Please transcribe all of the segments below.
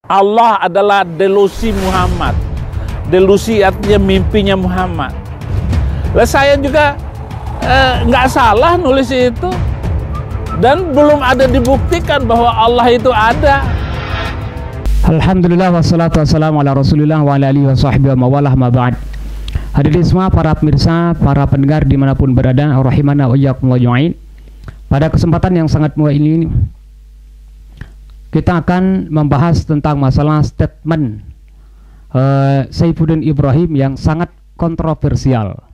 Allah adalah delusi Muhammad. Delusi artinya mimpinya Muhammad. Lah saya juga nggak salah nulis itu. Dan belum ada dibuktikan bahwa Allah itu ada. Alhamdulillah wassalatu wassalamu ala rasulillah wa ala alihi wa sahbihi wa mawalah ma ba'd. Hadirin semua para pemirsa, para pendengar dimanapun berada, rahimana wa iyyakum ajma'in. Pada kesempatan yang sangat mulia ini kita akan membahas tentang masalah statement Saifuddin Ibrahim yang sangat kontroversial.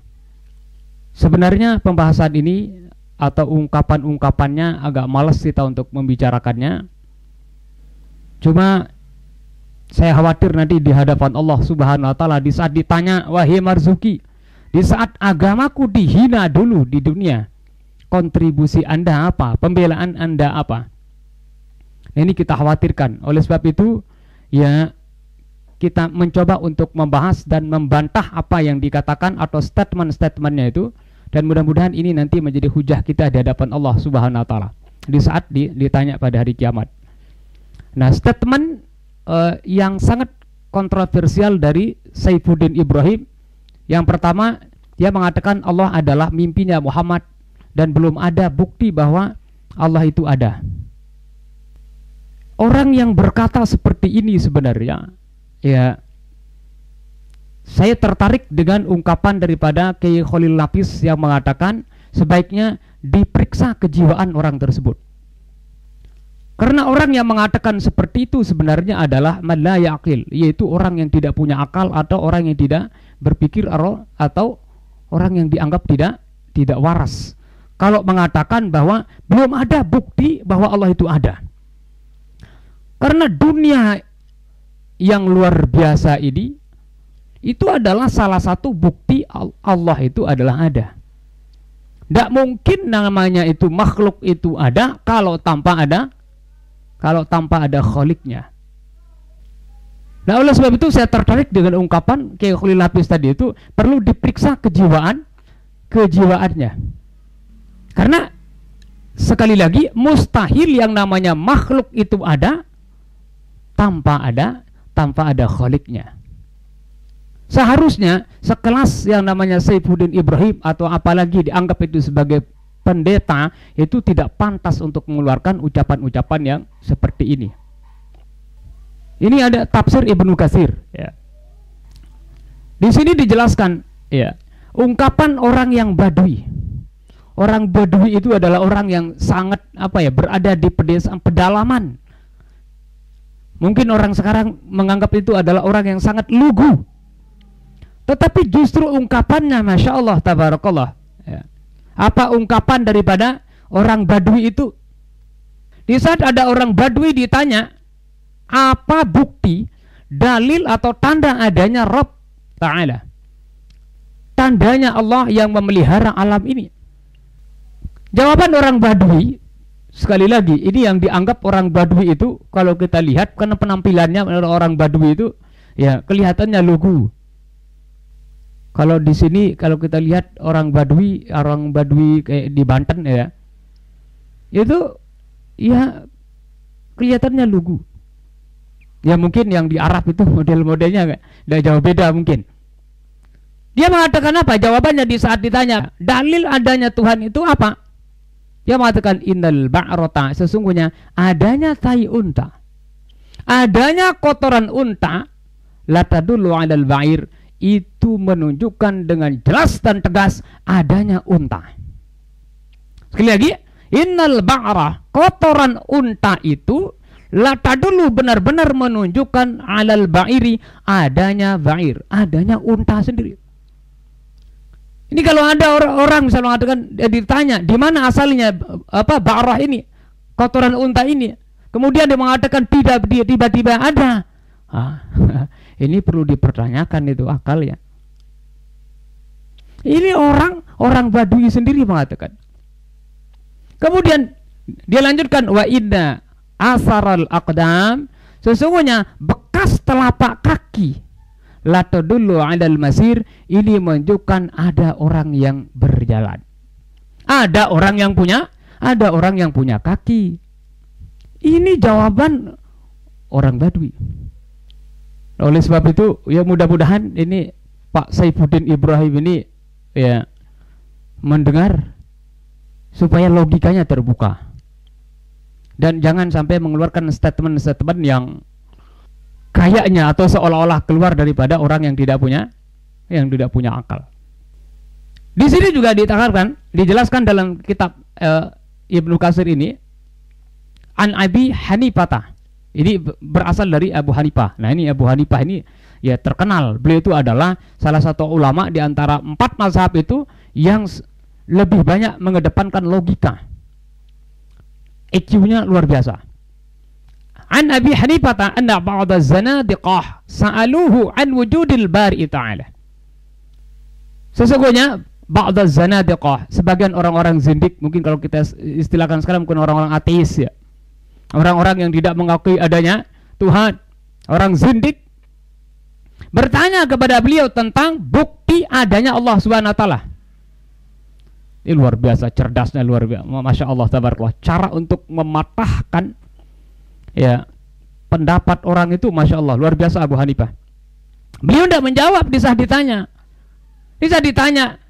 Sebenarnya pembahasan ini atau ungkapan-ungkapannya agak malas kita untuk membicarakannya. Cuma saya khawatir nanti di hadapan Allah Subhanahu wa taala di saat ditanya, wahai Marzuki, di saat agamaku dihina dulu di dunia, kontribusi Anda apa? Pembelaan Anda apa? Ini kita khawatirkan. Oleh sebab itu, ya kita mencoba untuk membahas dan membantah apa yang dikatakan atau statement-statementnya itu, dan mudah-mudahan ini nanti menjadi hujah kita di hadapan Allah Subhanahu wa taala di saat ditanya pada hari kiamat. Nah, statement yang sangat kontroversial dari Saifuddin Ibrahim, yang pertama, dia mengatakan Allah adalah mimpinya Muhammad dan belum ada bukti bahwa Allah itu ada. Orang yang berkata seperti ini sebenarnya, ya, saya tertarik dengan ungkapan daripada Kiai Khalil Nafis yang mengatakan sebaiknya diperiksa kejiwaan orang tersebut. Karena orang yang mengatakan seperti itu sebenarnya adalah man la yaqil, yaitu orang yang tidak punya akal atau orang yang tidak berpikir atau orang yang dianggap tidak waras. Kalau mengatakan bahwa belum ada bukti bahwa Allah itu ada. Karena dunia yang luar biasa ini itu adalah salah satu bukti Allah itu adalah ada. Tidak mungkin namanya itu makhluk itu ada kalau tanpa ada kholiknya. Nah, oleh sebab itu saya tertarik dengan ungkapan Kiai Khalil Nafis tadi, itu perlu diperiksa kejiwaannya. Karena sekali lagi mustahil yang namanya makhluk itu ada tanpa ada kholiknya. Seharusnya sekelas yang namanya Saifuddin Ibrahim atau apalagi dianggap itu sebagai pendeta itu tidak pantas untuk mengeluarkan ucapan-ucapan yang seperti ini. Ini ada tafsir Ibnu Katsir, ya. Di sini dijelaskan, ya, ungkapan orang yang badui. Orang badui itu adalah orang yang sangat berada di pedalaman. Mungkin orang sekarang menganggap itu adalah orang yang sangat lugu. Tetapi justru ungkapannya, Masya Allah, Tabarakallah, ya. Apa ungkapan daripada orang badui itu? Di saat ada orang badui ditanya, apa bukti, dalil atau tanda adanya Rabb Ta'ala, tandanya Allah yang memelihara alam ini? Jawaban orang badui, sekali lagi, ini yang dianggap orang badui itu, kalau kita lihat karena penampilannya orang badui itu, ya, kelihatannya lugu. Kalau di sini kalau kita lihat orang badui kayak di Banten, ya, itu ya kelihatannya lugu. Ya mungkin yang di Arab itu model-modelnya nggak jauh beda mungkin. Dia mengatakan apa? Jawabannya di saat ditanya dalil adanya Tuhan itu apa? Dia mengatakan innal ba'rata, sesungguhnya adanya tai unta, adanya kotoran unta, la tadullu 'alal ba'ir, itu menunjukkan dengan jelas dan tegas adanya unta. Sekali lagi, innal ba'ra, kotoran unta itu, la tadullu, benar-benar menunjukkan 'alal ba'iri, adanya ba'ir, adanya unta sendiri. Ini kalau ada orang misalnya mengatakan, ditanya di mana asalnya ba'rah ini, kotoran unta ini, kemudian dia mengatakan tidak, dia tiba-tiba ada. Ini perlu dipertanyakan itu akalnya. Ini orang badui sendiri mengatakan. Kemudian dia lanjutkan, wa inna asaral aqdam, sesungguhnya bekas telapak kaki, la tadullu 'alal masir, ini menunjukkan ada orang yang berjalan. Ada orang yang punya kaki. Ini jawaban orang badui. Oleh sebab itu ya mudah-mudahan ini Pak Saifuddin Ibrahim ini ya mendengar supaya logikanya terbuka dan jangan sampai mengeluarkan statement-statement yang kayaknya atau seolah-olah keluar daripada orang yang tidak punya akal. Di sini juga dijelaskan dalam kitab Ibnu Katsir ini an Abi Hanifah. Ini berasal dari Abu Hanifah. Nah, ini Abu Hanifah ini ya terkenal. Beliau itu adalah salah satu ulama di antara 4 mazhab itu yang lebih banyak mengedepankan logika. IQ-nya luar biasa. An Abi Hanifah anna ba'd az-zanadiqah sa'aluhu an wujudil bari ta'ala. Sesungguhnya ba'd az-zanadiqah, sebagian orang-orang zindik, mungkin kalau kita istilahkan sekarang mungkin orang-orang ateis ya. Orang-orang yang tidak mengakui adanya Tuhan, orang zindik, bertanya kepada beliau tentang bukti adanya Allah Subhanahu wa taala. Ini luar biasa cerdasnya, luar biasa. Masya Allah tabarakallah. Cara untuk mematahkan ya pendapat orang itu Masya Allah luar biasa Abu Hanifah. Beliau tidak menjawab di saat ditanya. Di saat ditanya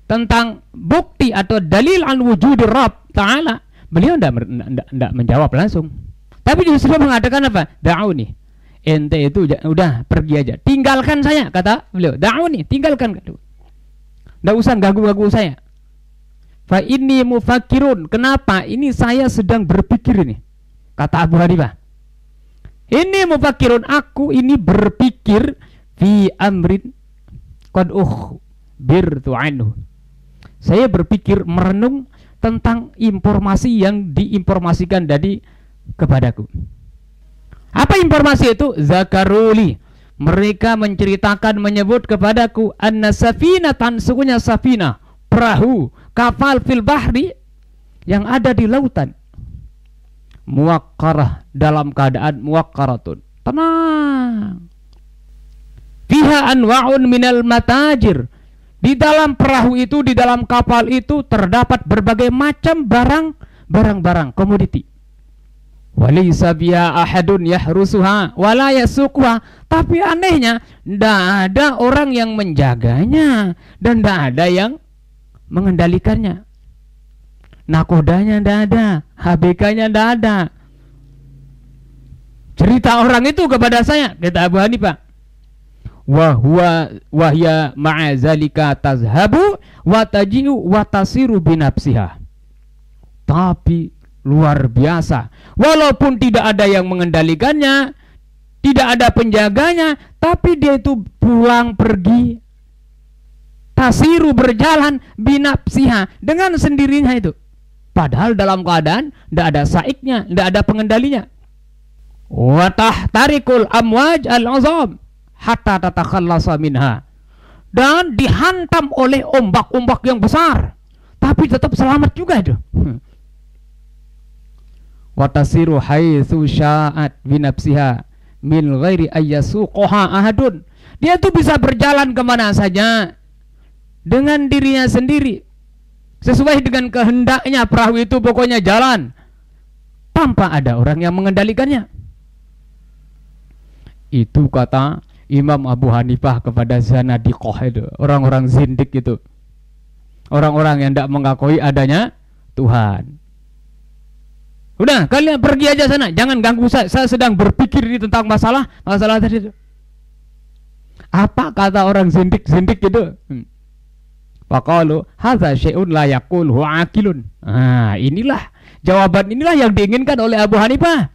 tentang bukti atau dalil an wujudir Rabb Ta'ala, beliau tidak menjawab langsung. Tapi justru mengatakan apa? Da'uni. Ente itu udah pergi aja. Tinggalkan saya, kata beliau. Da'uni, tinggalkan. Tidak usah ganggu-ganggu saya. Fa inni mufakirun. Kenapa? Ini saya sedang berpikir ini. Kata Abu Hanifah. Ini mufakirun, aku ini berpikir fi amrin qad ukhbirtu anhu. Saya berpikir merenung tentang informasi yang diinformasikan dari kepadaku. Apa informasi itu? Zakaruli. Mereka menceritakan, menyebut kepadaku anna safinatan, sungguhnya safinah, perahu, kapal fil bahri yang ada di lautan. Muwakkarah, dalam keadaan muwakkaratun, tenang. Fiha anwa'un minal matajir. Di dalam perahu itu, di dalam kapal itu terdapat berbagai macam barang-barang komoditi. Walaysa biha ahadun yahrusuha wala yasuquha. Tapi anehnya tidak ada orang yang menjaganya dan tidak ada yang mengendalikannya. Nakodanya tidak ada, HBK-nya tidak ada. Cerita orang itu kepada saya, kata Abu Hanifah, wahya ma'azalika tazhabu wa taji'u wa tasiru binafsiha. Tapi luar biasa, walaupun tidak ada yang mengendalikannya, tidak ada penjaganya, tapi dia itu pulang pergi, tasiru berjalan, binafsiha, dengan sendirinya itu. Padahal dalam keadaan tidak ada saiknya, tidak ada pengendalinya. Wa tahtarikul amwaj al-azam hatta tatakhallasa minha. Dan dihantam oleh ombak-ombak yang besar, tapi tetap selamat juga itu. Wa tasiru haitsu sya'at binafsiha min ghairi ayyasuqaha ahadun. Dia tuh bisa berjalan kemana saja dengan dirinya sendiri, sesuai dengan kehendaknya. Perahu itu pokoknya jalan tanpa ada orang yang mengendalikannya. Itu kata Imam Abu Hanifah kepada zanadiqah itu, orang-orang zindik itu, orang-orang yang tidak mengakui adanya Tuhan. Udah, kalian pergi aja sana, jangan ganggu saya sedang berpikir ini tentang masalah tadi itu. Apa kata orang zindik itu? Faqalu hadza syai'un la yaqulhu aqilun. Inilah jawaban, inilah yang diinginkan oleh Abu Hanifah.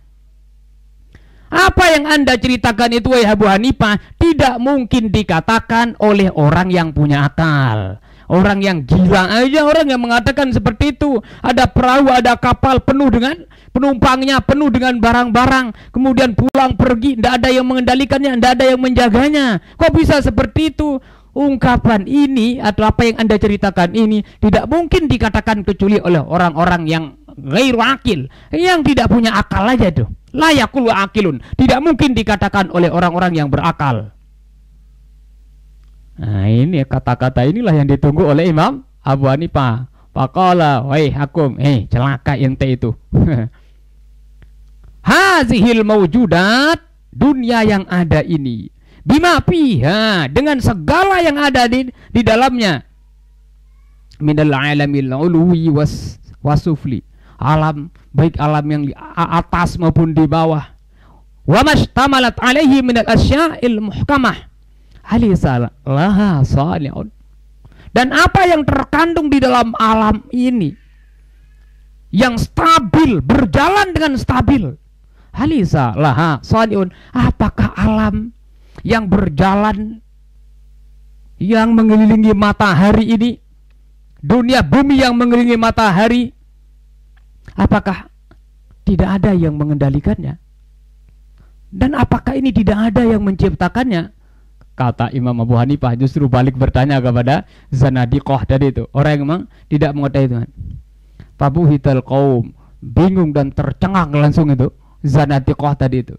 Apa yang Anda ceritakan itu, wahai Abu Hanifah, tidak mungkin dikatakan oleh orang yang punya akal. Orang yang gila aja, orang yang mengatakan seperti itu. Ada perahu, ada kapal penuh dengan penumpangnya, penuh dengan barang-barang, kemudian pulang pergi, tidak ada yang mengendalikannya, tidak ada yang menjaganya. Kok bisa seperti itu? Ungkapan ini atau apa yang Anda ceritakan ini tidak mungkin dikatakan kecuali oleh orang-orang yang ghairu akil, yang tidak punya akal aja tuh. La yaqulu aqilun, tidak mungkin dikatakan oleh orang-orang yang berakal. Nah, ini kata-kata inilah yang ditunggu oleh Imam Abu Hanifah. Faqala, wahai hakum, celaka ente itu. Hazihil mawjudat, dunia yang ada ini, bima fiha, dengan segala yang ada di dalamnya, minal alamil ulwi wasufli, alam baik alam yang di atas maupun di bawah, wa mashtamalat alaihi minal asya'il muhkamah alisa laha salihun, dan apa yang terkandung di dalam alam ini yang stabil, berjalan dengan stabil, alisa laha salihun, apakah alam yang berjalan, yang mengelilingi matahari ini, dunia bumi yang mengelilingi matahari, apakah tidak ada yang mengendalikannya? Dan apakah ini tidak ada yang menciptakannya? Kata Imam Abu Hanifah justru balik bertanya kepada Zanadiqah tadi itu, orang yang memang tidak mengetahui Tuhan. Fabuhital qaum, bingung dan tercengang langsung itu Zanadiqah tadi itu.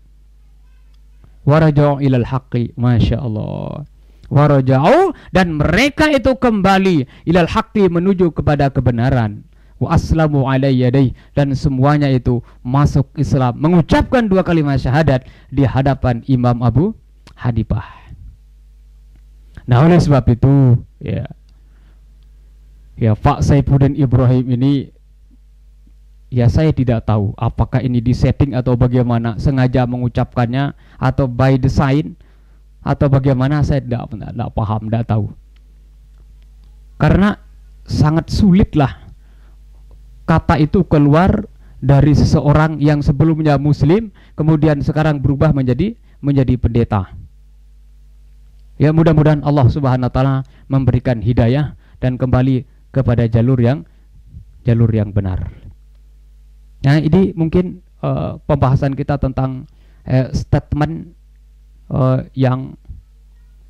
Waraja'u ilal haqqi, Masya Allah. Waraja'u, dan mereka itu kembali ilal haqqi, menuju kepada kebenaran. Wa aslamu alaihi yadayhi, dan semuanya itu masuk Islam, mengucapkan 2 kalimat syahadat di hadapan Imam Abu Hanifah. Nah, oleh sebab itu ya Pak Saifuddin Ibrahim ini, ya saya tidak tahu apakah ini disetting atau bagaimana, sengaja mengucapkannya atau by design atau bagaimana, saya tidak paham, tidak tahu. Karena sangat sulitlah kata itu keluar dari seseorang yang sebelumnya muslim kemudian sekarang berubah menjadi pendeta. Ya, mudah-mudahan Allah Subhanahu wa taala memberikan hidayah dan kembali kepada jalur yang benar. Nah, ini mungkin pembahasan kita tentang statement yang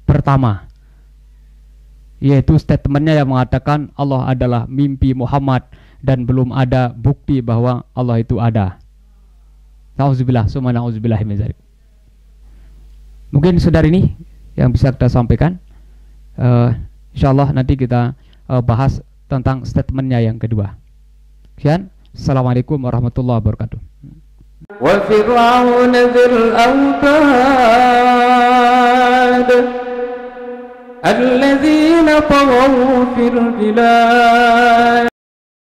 pertama, yaitu statementnya yang mengatakan Allah adalah mimpi Muhammad dan belum ada bukti bahwa Allah itu ada. Nauzubillah, summa nauzubillah min dzalik. Mungkin saudara ini yang bisa kita sampaikan. Insyaallah nanti kita bahas tentang statementnya yang kedua. Sekian. Assalamualaikum warahmatullahi wabarakatuh. Wa fir'aun dzil autad alladzina taghaw fil bilad